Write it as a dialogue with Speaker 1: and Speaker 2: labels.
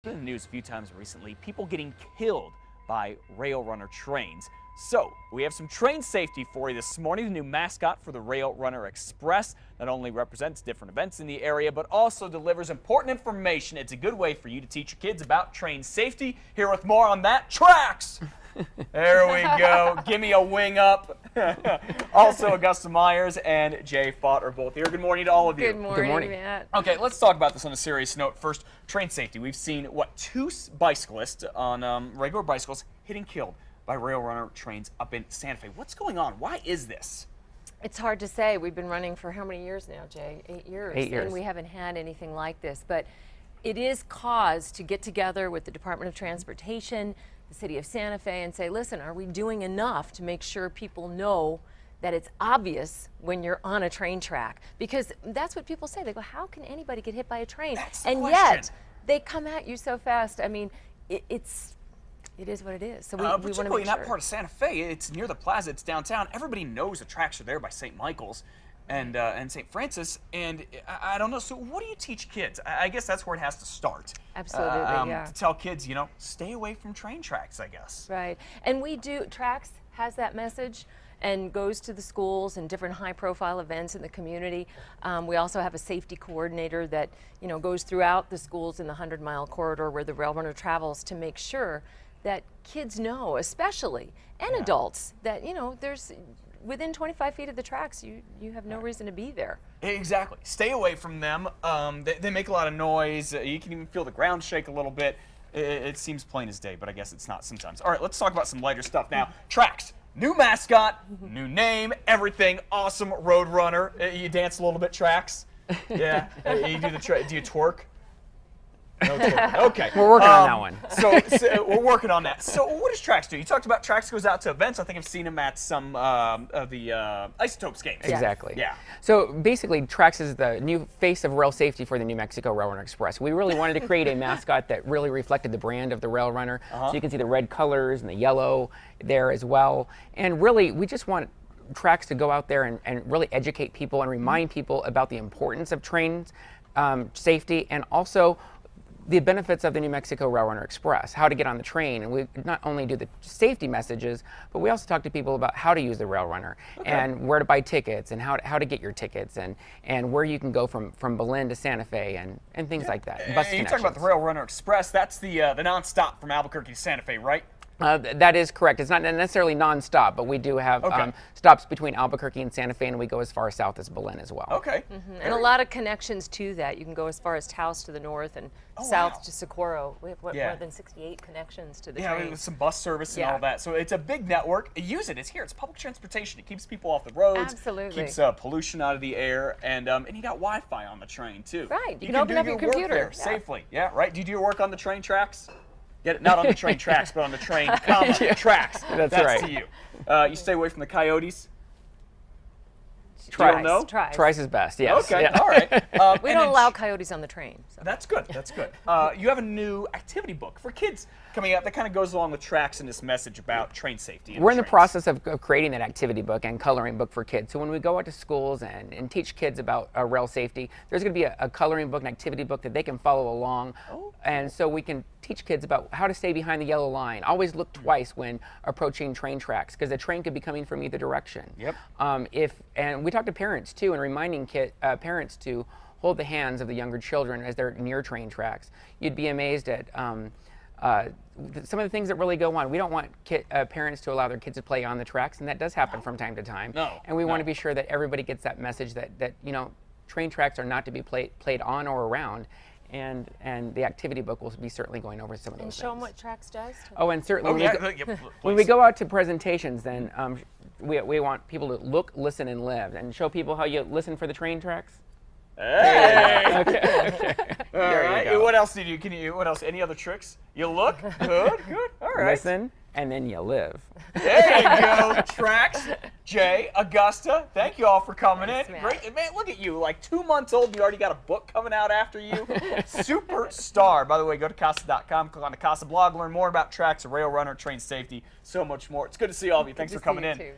Speaker 1: Been in the news a few times recently, people getting killed by Rail Runner trains. So, we have some train safety for you this morning. The new mascot for the Rail Runner Express not only represents different events in the area, but also delivers important information. It's a good way for you to teach your kids about train safety. Here with more on that, Trax! There we go. Give me a wing up. Also, Augusta Myers and Jay Fott are both here. Good morning to all of you.
Speaker 2: Good morning, Matt.
Speaker 1: Okay, let's talk about this on a serious note. First, train safety. We've seen, two bicyclists on regular bicycles hitting killed by Rail Runner trains up in Santa Fe. What's going on? Why is this?
Speaker 2: It's hard to say. We've been running for how many years now, Jay? 8 years.
Speaker 3: 8 years.
Speaker 2: And we haven't had anything like this. But it is cause to get together with the Department of Transportation, the city of Santa Fe, and say, listen, are we doing enough to make sure people know that it's obvious when you're on a train track? Because that's what people say. They go, how can anybody get hit by a train?
Speaker 1: That's the
Speaker 2: and
Speaker 1: question.
Speaker 2: Yet, they come at you so fast. I mean, it is what it is. So we want to
Speaker 1: particularly
Speaker 2: make
Speaker 1: in
Speaker 2: sure.
Speaker 1: that part of Santa Fe, it's near the plaza, it's downtown. Everybody knows the tracks are there by St. Michael's and St. Francis, and I don't know. So what do you teach kids? I guess that's where it has to start.
Speaker 2: Absolutely, yeah.
Speaker 1: To tell kids, stay away from train tracks, I guess.
Speaker 2: Right, and we do, Trax has that message and goes to the schools and different high-profile events in the community. We also have a safety coordinator that goes throughout the schools in the 100-mile corridor where the Rail Runner travels to make sure that kids know, especially, and adults, that there's within 25 feet of the tracks, you have no reason to be there.
Speaker 1: Exactly. Stay away from them. They make a lot of noise. You can even feel the ground shake a little bit. It seems plain as day, but I guess it's not sometimes. All right, let's talk about some lighter stuff now. Trax. New mascot, new name, everything. Awesome road runner. You dance a little bit, Trax? Yeah. You do do you twerk? No twerk. Okay.
Speaker 3: We're working on that one.
Speaker 1: So we're working on that. So what does Trax do? You talked about Trax goes out to events. I think I've seen him at some of the Isotopes games.
Speaker 3: Exactly.
Speaker 1: Yeah.
Speaker 3: So basically, Trax is the new face of rail safety for the New Mexico Rail Runner Express. We really wanted to create a mascot that really reflected the brand of the Rail Runner. So you can see the red colors and the yellow there as well. And really, we just want Trax to go out there and really educate people and remind people about the importance of trains safety, and also the benefits of the New Mexico Rail Runner Express, how to get on the train. And we not only do the safety messages, but we also talk to people about how to use the Rail Runner and where to buy tickets and how to get your tickets and where you can go from Belen to Santa Fe and things like that. Bus
Speaker 1: And you talk about the Rail Runner Express. That's the nonstop from Albuquerque to Santa Fe, right?
Speaker 3: That is correct. It's not necessarily non-stop, but we do have stops between Albuquerque and Santa Fe, and we go as far south as Belen as well.
Speaker 1: Okay.
Speaker 2: And a lot of connections to that. You can go as far as Taos to the north and south to Socorro. We have more than 68 connections to the train.
Speaker 1: With some bus service and all that. So it's a big network. Use it. It's here. It's public transportation. It keeps people off the roads.
Speaker 2: Absolutely.
Speaker 1: Keeps pollution out of the air, and you got Wi-Fi on the train too.
Speaker 2: Right. You can
Speaker 1: do
Speaker 2: open up your
Speaker 1: work
Speaker 2: computer
Speaker 1: there safely. Yeah. Right. Do you do your work on the train tracks? Not on the train tracks, but on the train, tracks.
Speaker 3: That's right.
Speaker 1: To you. You stay away from the coyotes.
Speaker 3: Trice.
Speaker 1: No?
Speaker 3: Trice is best, yes.
Speaker 1: Okay,
Speaker 3: Yeah.
Speaker 1: all right.
Speaker 2: We don't allow coyotes on the train. So.
Speaker 1: That's good. That's good. You have a new activity book for kids coming out that kind of goes along with Trax and this message about train safety.
Speaker 3: We're in the process of creating that activity book and coloring book for kids. So when we go out to schools and teach kids about rail safety, there's going to be a coloring book, an activity book that they can follow along. And so we can teach kids about how to stay behind the yellow line. Always look twice when approaching train tracks, because the train could be coming from either direction.
Speaker 1: Yep.
Speaker 3: And we talk to parents too, and reminding parents to hold the hands of the younger children as they're near train tracks. You'd be amazed at some of the things that really go on. We don't want parents to allow their kids to play on the tracks, and that does happen from time to time. And we want to be sure that everybody gets that message that train tracks are not to be played on or around. And the activity book will be certainly going over some of those
Speaker 2: And
Speaker 3: things.
Speaker 2: show them what Trax does.
Speaker 3: Oh, and certainly when we
Speaker 1: please.
Speaker 3: go out to presentations, then we want people to look, listen, and live, and show people how you listen for the train tracks.
Speaker 1: Hey!
Speaker 3: Okay.
Speaker 1: All right.
Speaker 3: you go.
Speaker 1: What else did you? What else? Any other tricks? You look good. Good. All right.
Speaker 3: Listen, and then you live.
Speaker 1: There you go, Trax, Jay, Augusta. Thank you all for coming
Speaker 2: Thanks,
Speaker 1: in.
Speaker 2: Matt.
Speaker 1: Great, man. Look at you, like 2 months old. You already got a book coming out after you. Superstar. By the way, go to Casa.com, click on the Casa blog, learn more about Trax, Rail Runner, train safety, so much more. It's good to see all of you. Thanks for coming in.